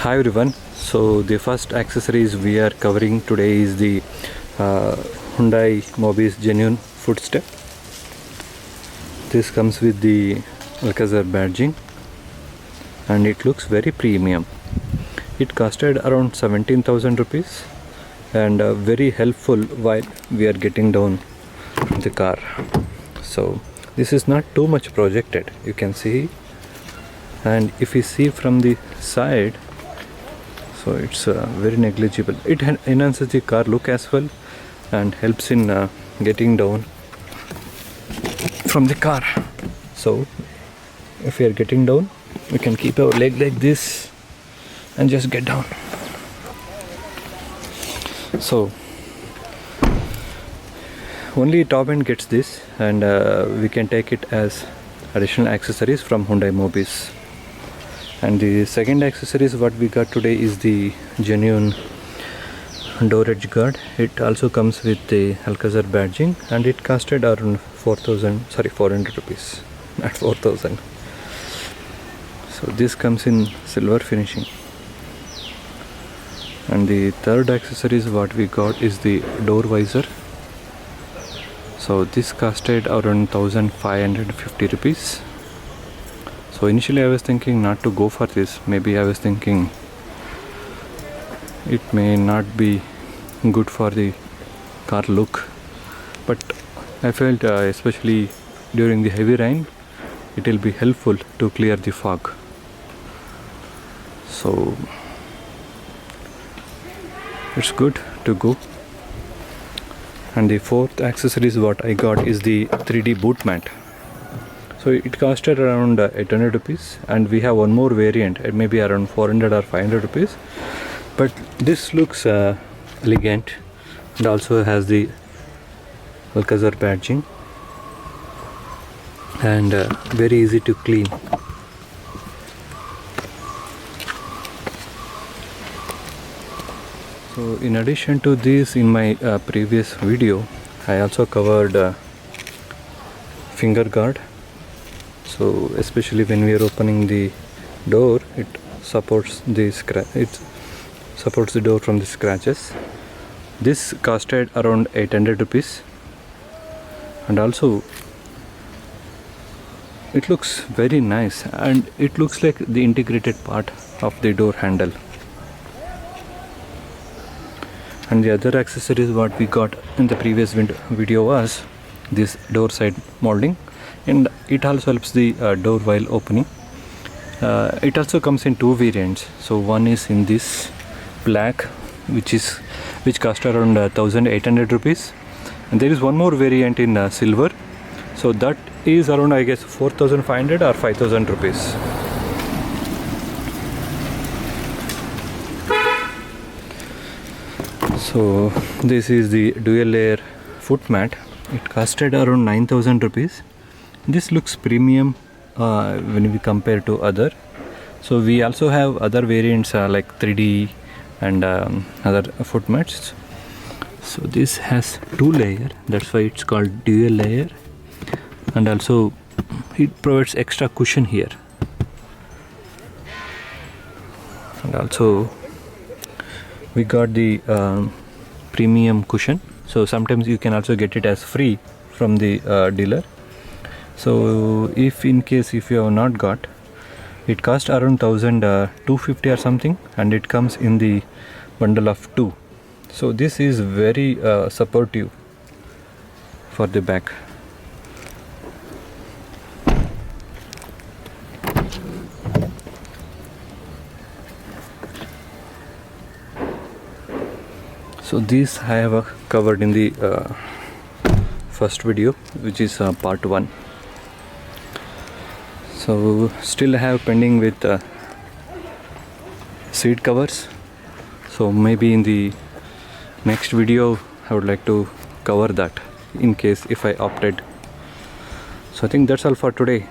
Hi everyone. So the first accessories we are covering today is the Hyundai Mobis Genuine Footstep. This comes with the Alcazar badging and it looks very premium. It costed around 17,000 rupees and very helpful while we are getting down from the car. So this is not too much projected, you can see, and if you see from the side, so it's very negligible. It enhances the car look as well and helps in getting down from the car. So if we are getting down, we can keep our leg like this and just get down. So only top end gets this, and we can take it as additional accessories from Hyundai Mobis. And the second accessories what we got today is the genuine door edge guard. It also comes with the Alcazar badging and it costed around 400 rupees, not 4,000. So this comes in silver finishing. And the third accessories what we got is the door visor. So this costed around 1,550 rupees. So initially I was thinking not to go for this. Maybe I was thinking it may not be good for the car look, but I felt especially during the heavy rain it will be helpful to clear the fog. So it's good to go. And the fourth accessories what I got is the 3D boot mat. So it costed around 800 rupees, and we have one more variant at maybe around 400 or 500 rupees. But this looks elegant and also has the Alcazar badging and very easy to clean. So in addition to this, in my previous video I also covered finger guard. So especially when we are opening the door, it supports the door from the scratches. This costed around 800 rupees, and also it looks very nice and it looks like the integrated part of the door handle. And the other accessories what we got in the previous video was this door side molding, and it also helps the door while opening. It also comes in two variants. So one is in this black, which cost around 1,800 rupees, and there is one more variant in silver. So that is around, I guess, 4,500 or 5,000 rupees. So this is the dual layer foot mat. It costed around 9,000 rupees. This looks premium when we compare to other. So we also have other variants like 3D and other foot mats. So this has two layer, that's why it's called dual layer, and also it provides extra cushion here. And also we got the premium cushion. So sometimes you can also get it as free from the dealer. So if in case if you have not got, it cost around 1,250 or something, and it comes in the bundle of 2. So this is very supportive for the back. So this I have covered in the first video, which is part 1. So still I have pending with seat covers. So maybe in the next video I would like to cover that in case if I opted. So I think that's all for today.